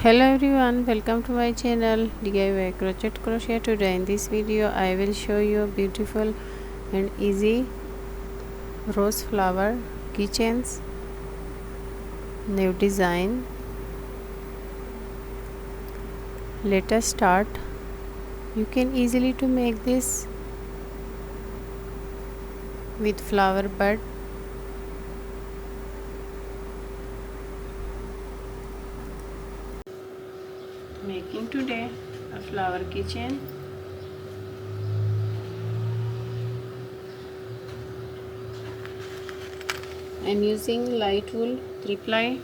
Hello everyone, welcome to my channel DIY Crochet Crochet. Today in this video I will show you beautiful and easy rose flower keychains, new design. Let us start. You can easily to make this with flower bud. Making today a flower keychain. I am using light wool 3-ply,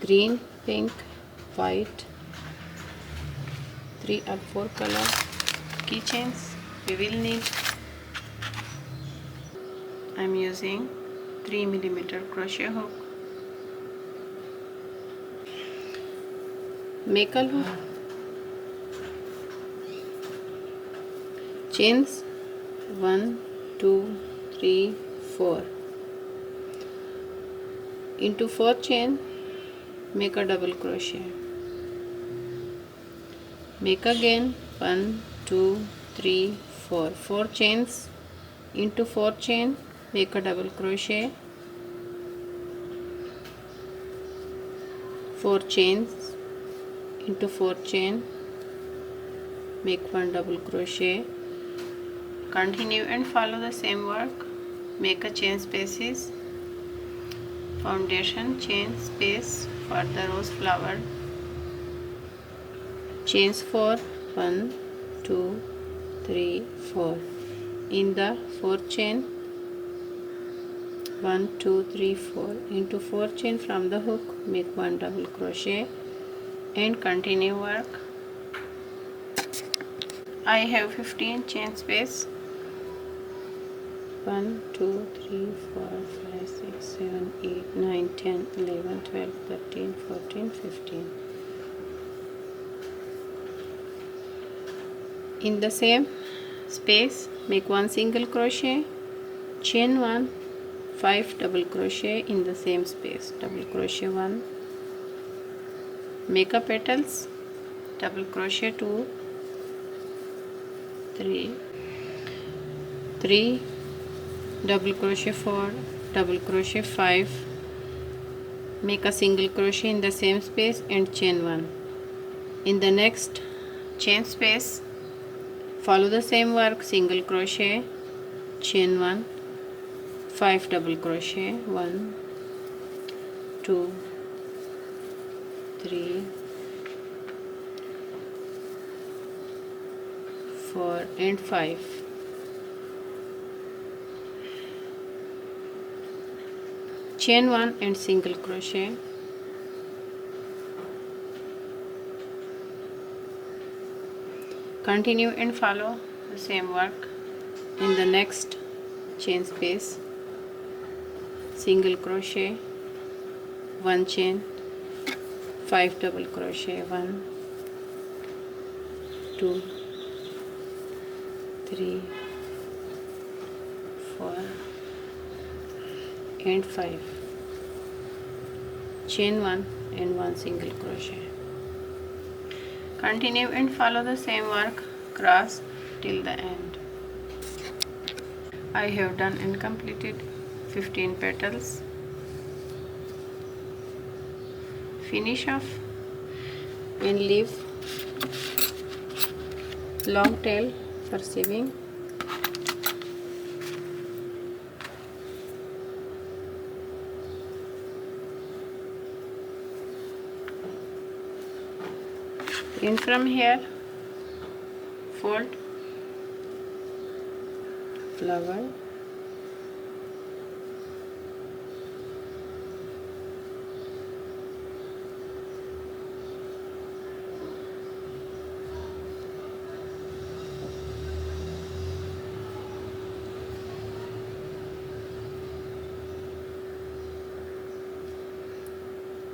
green, pink, white, 3 or 4 color keychains. We will need. I am using 3mm crochet hook. Make a loop, chains 1, 2, 3, 4. Into 4 chain, make a double crochet. Make again 1, 2, 3, 4. 4 chains. Into 4 chain, make a double crochet. 4 chains. Into 4 chain, make 1 double crochet. Continue and follow the same work. Make a chain spaces, foundation chain space for the rose flower. Chains for 1, 2, 3, 4. In the 4th chain, 1, 2, 3, 4. Into 4 chain from the hook, make 1 double crochet and continue work. I have 15 chain space. 1, 2, 3, 4, 5, 6, 7, 8, 9, 10, 11, 12, 13, 14, 15. In the same space, make 1 single crochet, chain 1, 5 double crochet in the same space. Double crochet 1, make a petals, double crochet 2, 3, double crochet 4, double crochet 5, make a single crochet in the same space and chain 1. In the next chain space, follow the same work, single crochet, chain 1, 5 double crochet, 1, 2, 3, 4 and 5. Chain 1 and single crochet. Continue and follow the same work. In the next chain space, single crochet, 1 chain, 5 double crochet, 1, 2, 3, 4 and 5. Chain 1 and 1 single crochet. Continue and follow the same work, cross till the end. I have done and completed 15 petals. Finish off and leave long tail for sewing. In from here, fold flower,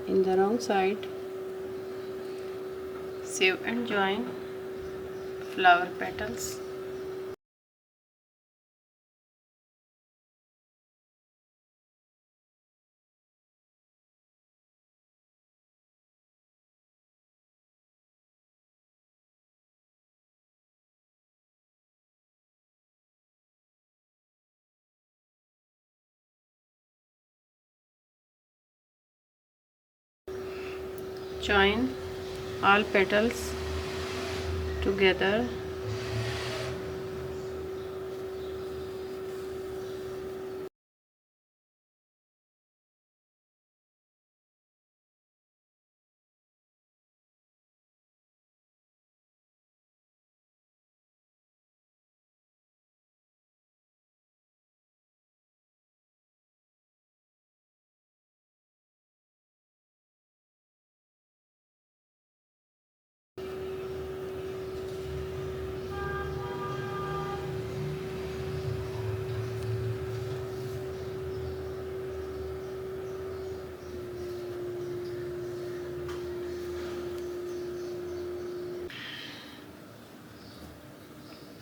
in the wrong side, sew and join flower petals. join all petals together.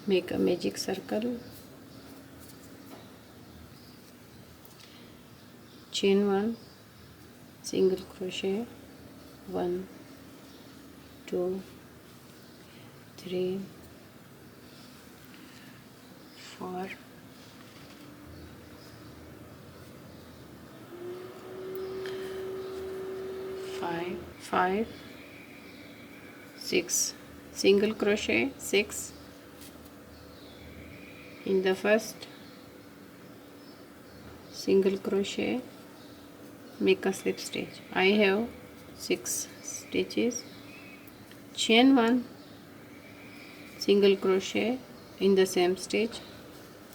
Make a magic circle, chain 1, single crochet, 1, 2, 3, 4, 5, 6, single crochet 6 in the first, single crochet, make a slip stitch. I have 6 stitches, chain 1, single crochet in the same stitch,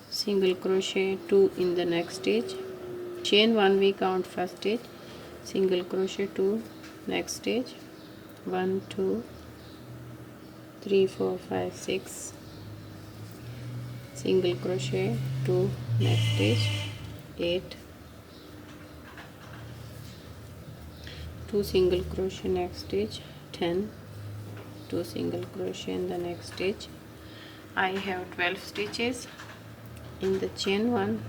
single crochet 2 in the next stitch, chain 1, we count first stitch, single crochet 2 next stitch, 1 2 3 4 5 6, single crochet 2 next stitch, 8, 2 single crochet next stitch, 10, 2 single crochet in the next stitch. I have 12 stitches. In the chain 1,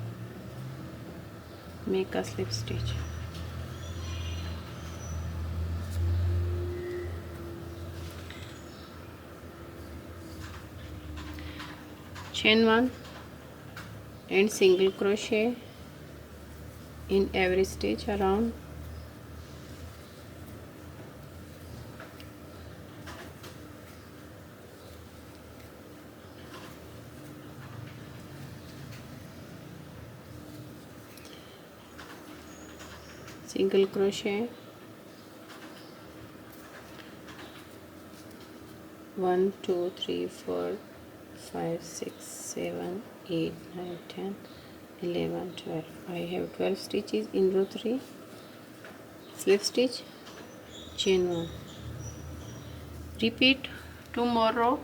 make a slip stitch. Chain 1 and single crochet in every stitch around. Single crochet, 1 2 3 4 5 6 7 8 9 10 11 12. I have 12 stitches in row 3, slip stitch, chain 1, repeat 2 more row,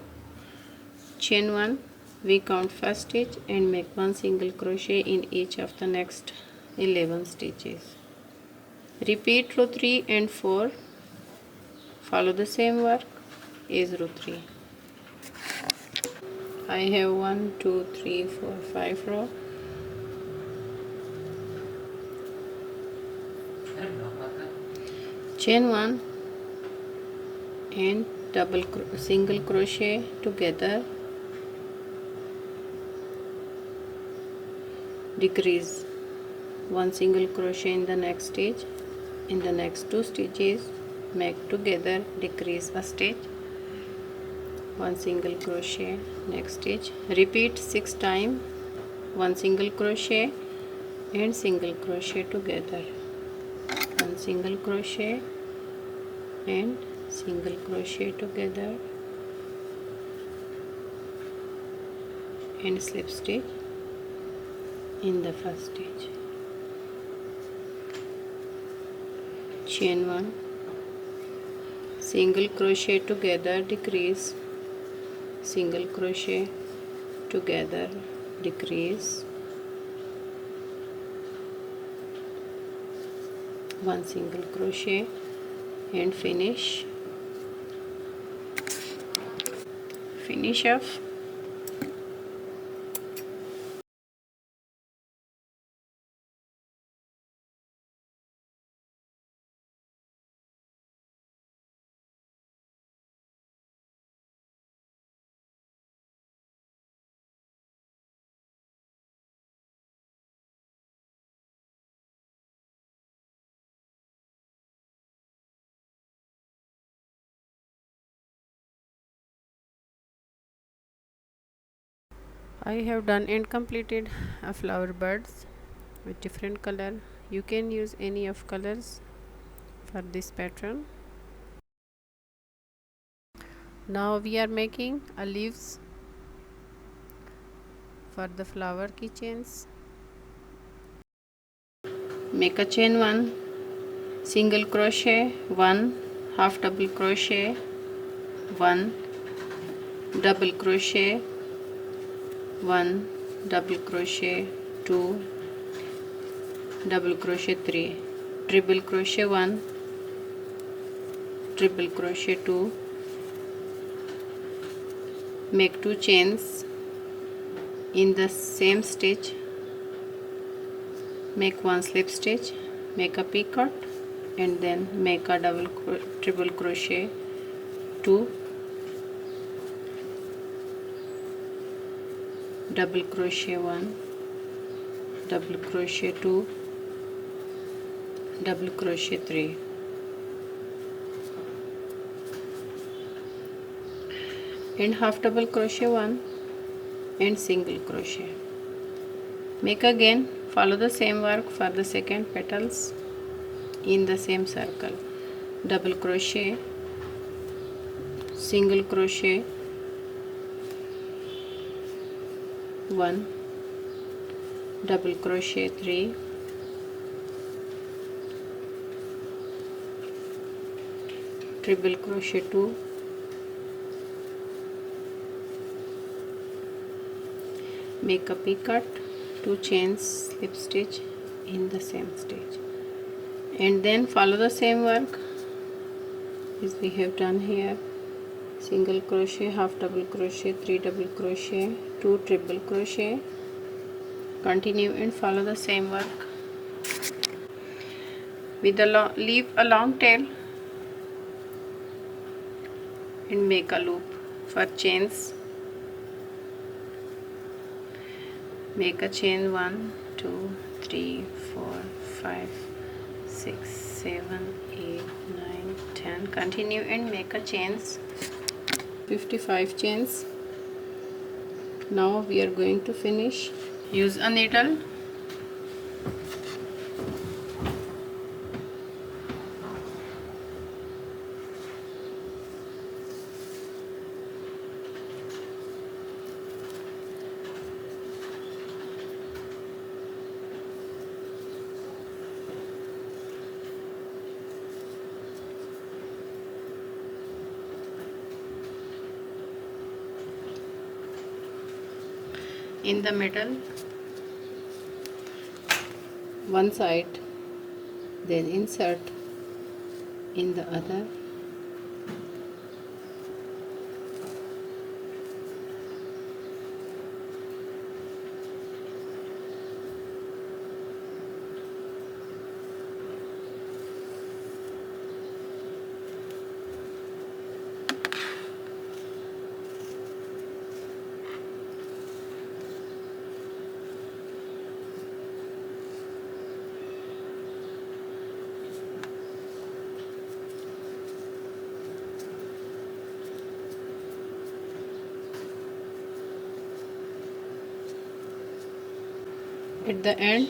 chain 1, we count first stitch and make 1 single crochet in each of the next 11 stitches. Repeat row 3 and 4, follow the same work as row 3. I have 1 2 3 4 5 row. Chain 1 and single crochet together, decrease 1 single crochet in the next stitch, in the next 2 stitches make together, decrease a stitch, 1 single crochet next stitch, repeat 6 times, 1 single crochet and single crochet together, 1 single crochet and single crochet together and slip stitch in the first stitch, chain 1, single crochet together, decrease, single crochet together, decrease, 1 single crochet and finish off. I have done and completed a flower buds with different color. You can use any of colors for this pattern. Now we are making a leaves for the flower keychains. Make a chain 1, single crochet 1, half double crochet 1, double crochet 1, double crochet 2, double crochet 3, triple crochet 1, triple crochet 2, make 2 chains in the same stitch, make 1 slip stitch, make a picot, and then make a triple crochet 2, double crochet 1, double crochet 2, double crochet 3, and half double crochet 1 and single crochet. Make again, follow the same work for the second petals in the same circle. Double crochet, single crochet 1, double crochet 3, triple crochet 2, make a picot, 2 chains, slip stitch in the same stitch, and then follow the same work as we have done here. Single crochet, half double crochet, 3 double crochet, 2 triple crochet. Continue and follow the same work with the leave a long tail and make a loop for chains. Make a chain 1, 2, 3, 4, 5, 6, 7, 8, 9, 10. Continue and make a chains. 55 chains. Now we are going to finish. Use a needle. In the middle, one side, then insert in the other, at the end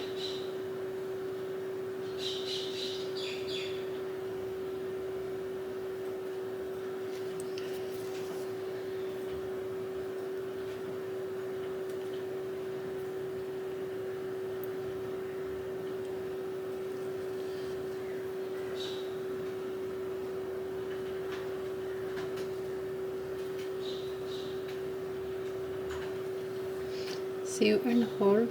sew and hold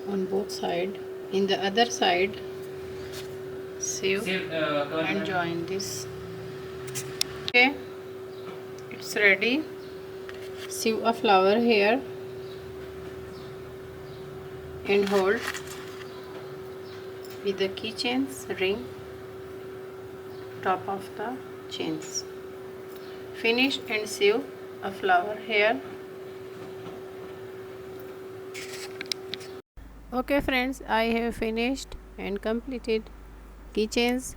on both sides. In the other side, sew and join this. Okay, it's ready. Sew a flower here and hold with the keychains ring top of the chains. Finish and sew a flower here. Okay friends, I have finished and completed keychains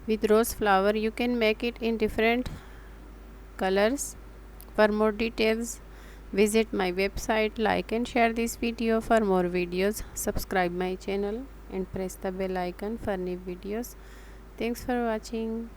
with rose flower. You can make it in different colors For more details, visit my website. Like and share this video. For more videos, subscribe my channel and press the bell icon for new videos. Thanks for watching.